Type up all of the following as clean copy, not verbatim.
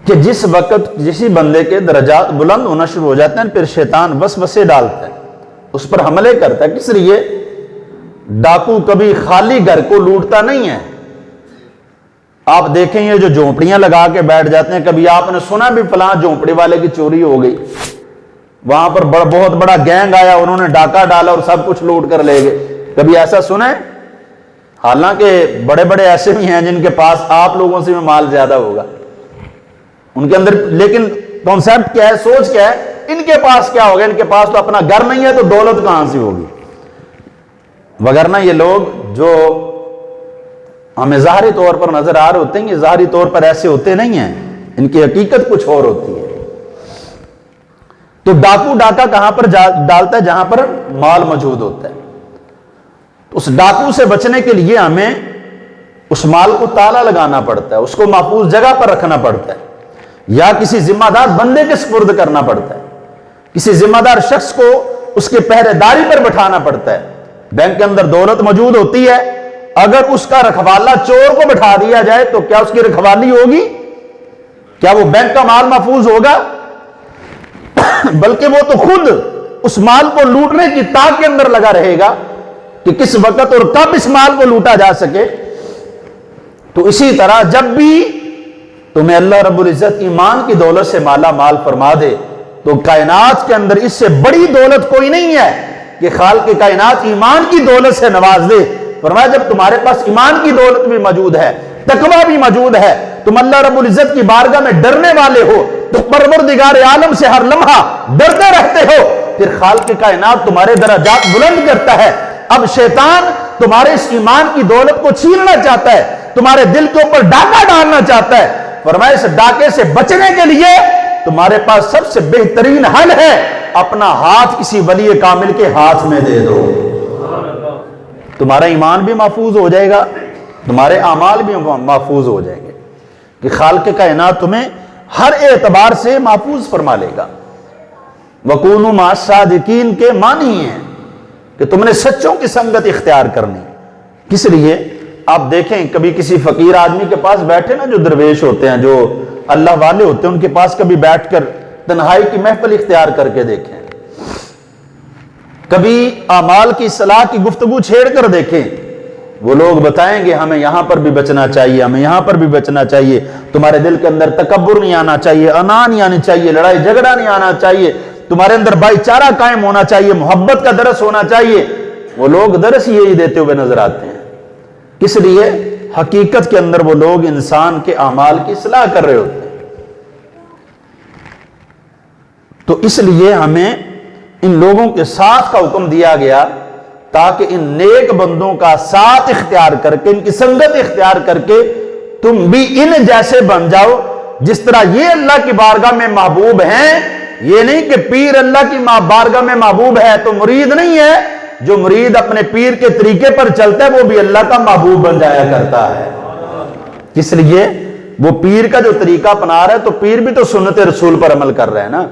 کہ جس وقت کسی بندے کے درجات بلند ہونا شروع ہو جاتے ہیں پھر شیطان وسوسے ڈالتا ہے، اس پر حملے کرتا ہے۔ کس لیے؟ ڈاکو کبھی خالی گھر کو لوٹتا نہیں ہے۔ آپ دیکھیں یہ جو جھونپڑیاں لگا کے بیٹھ جاتے ہیں، کبھی آپ نے سنا بھی فلاں جھونپڑی والے کی چوری ہو گئی، وہاں پر بہت بڑا گینگ آیا، انہوں نے ڈاکہ ڈالا اور سب کچھ لوٹ کر لے گئے؟ کبھی ایسا سنا ہے؟ حالانکہ بڑے بڑے ایسے بھی ہیں جن کے پاس آپ لوگوں سے بھی مال زیادہ ہوگا ان کے اندر، لیکن کانسیپٹ کیا ہے، سوچ کیا ہے، ان کے پاس کیا ہوگا؟ ان کے پاس تو اپنا گھر نہیں ہے تو دولت کہاں سے ہوگی؟ وگرنہ یہ لوگ جو ہمیں ظاہری طور پر نظر آ رہے ہوتے ہیں، یہ ظاہری طور پر ایسے ہوتے نہیں ہیں، ان کی حقیقت کچھ اور ہوتی ہے۔ تو ڈاکو ڈاکہ کہاں پر ڈالتا ہے؟ جہاں پر مال موجود ہوتا ہے۔ اس ڈاکو سے بچنے کے لیے ہمیں اس مال کو تالا لگانا پڑتا ہے، اس کو محفوظ جگہ پر رکھنا پڑتا ہے، یا کسی ذمہ دار بندے کے سپرد کرنا پڑتا ہے، کسی ذمہ دار شخص کو اس کے پہرے داری پر بٹھانا پڑتا ہے۔ بینک کے اندر دولت موجود ہوتی ہے، اگر اس کا رکھوالا چور کو بٹھا دیا جائے تو کیا اس کی رکھوالی ہوگی؟ کیا وہ بینک کا مال محفوظ ہوگا؟ بلکہ وہ تو خود اس مال کو لوٹنے کی تاک کے اندر لگا رہے گا کہ کس وقت اور کب اس مال کو لوٹا جا سکے۔ تو اسی طرح جب بھی تمہیں اللہ رب العزت ایمان کی دولت سے مالا مال فرما دے تو کائنات کے اندر اس سے بڑی دولت کوئی نہیں ہے کہ خالق کائنات ایمان کی دولت سے نواز دے۔ فرمایا جب تمہارے پاس ایمان کی دولت بھی موجود ہے، تقویٰ بھی موجود ہے، تم اللہ رب العزت کی بارگاہ میں ڈرنے والے ہو، تو پروردگار عالم سے ہر لمحہ ڈرتے رہتے ہو، پھر خالق کائنات تمہارے درجات بلند کرتا ہے۔ اب شیطان تمہارے اس ایمان کی دولت کو چھیننا چاہتا ہے، تمہارے دل کے اوپر ڈاکہ ڈالنا چاہتا ہے۔ فرمایا اس ڈاکے سے بچنے کے لیے تمہارے پاس سب سے بہترین حل ہے، اپنا ہاتھ کسی ولی کامل کے ہاتھ میں دے دو، تمہارا ایمان بھی محفوظ ہو جائے گا، تمہارے اعمال بھی محفوظ ہو جائیں گے، کہ خالق کائنات تمہیں ہر اعتبار سے محفوظ فرما لے گا۔ وَكُونُوا مَعَ الصَّادِقِينَ کے معنی ہیں کہ تم نے سچوں کی سنگت اختیار کرنی۔ کس لیے؟ آپ دیکھیں کبھی کسی فقیر آدمی کے پاس بیٹھے نا، جو درویش ہوتے ہیں، جو اللہ والے ہوتے ہیں، ان کے پاس کبھی بیٹھ کر تنہائی کی محفل اختیار کر کے دیکھیں، کبھی اعمال کی اصلاح کی گفتگو چھیڑ کر دیکھیں، وہ لوگ بتائیں گے ہمیں یہاں پر بھی بچنا چاہیے، ہمیں یہاں پر بھی بچنا چاہیے، تمہارے دل کے اندر تکبر نہیں آنا چاہیے، انا نہیں آنی چاہیے، لڑائی جھگڑا نہیں آنا چاہیے، تمہارے اندر بھائی چارہ قائم ہونا چاہیے، محبت کا درس ہونا چاہیے۔ وہ لوگ درس یہی دیتے ہوئے نظر آتے ہیں۔ کس لیے؟ حقیقت کے اندر وہ لوگ انسان کے اعمال کی اصلاح کر رہے ہوتے ہیں۔ تو اس لیے ہمیں ان لوگوں کے ساتھ کا حکم دیا گیا تاکہ ان نیک بندوں کا ساتھ اختیار کر کے، ان کی سنگت اختیار کر کے تم بھی ان جیسے بن جاؤ جس طرح یہ اللہ کی بارگاہ میں محبوب ہیں۔ یہ نہیں کہ پیر اللہ کی بارگاہ میں محبوب ہے تو مرید نہیں ہے، جو مرید اپنے پیر کے طریقے پر چلتا ہے وہ بھی اللہ کا محبوب بن جایا کرتا ہے۔ اس لیے وہ پیر کا جو طریقہ اپنا رہا ہے تو پیر بھی تو سنت رسول پر عمل کر رہا ہے نا،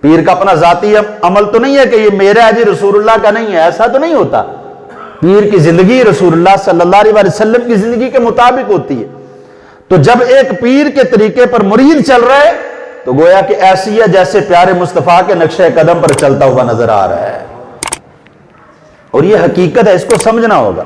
پیر کا اپنا ذاتی عمل تو نہیں ہے کہ یہ میرا ہے جی رسول اللہ کا نہیں ہے، ایسا تو نہیں ہوتا۔ پیر کی زندگی رسول اللہ صلی اللہ علیہ وسلم کی زندگی کے مطابق ہوتی ہے۔ تو جب ایک پیر کے طریقے پر مرید چل رہا ہے تو گویا کہ ایسی ہے جیسے پیارے مصطفیٰ کے نقشہ قدم پر چلتا ہوا نظر آ رہا ہے، اور یہ حقیقت ہے، اس کو سمجھنا ہوگا۔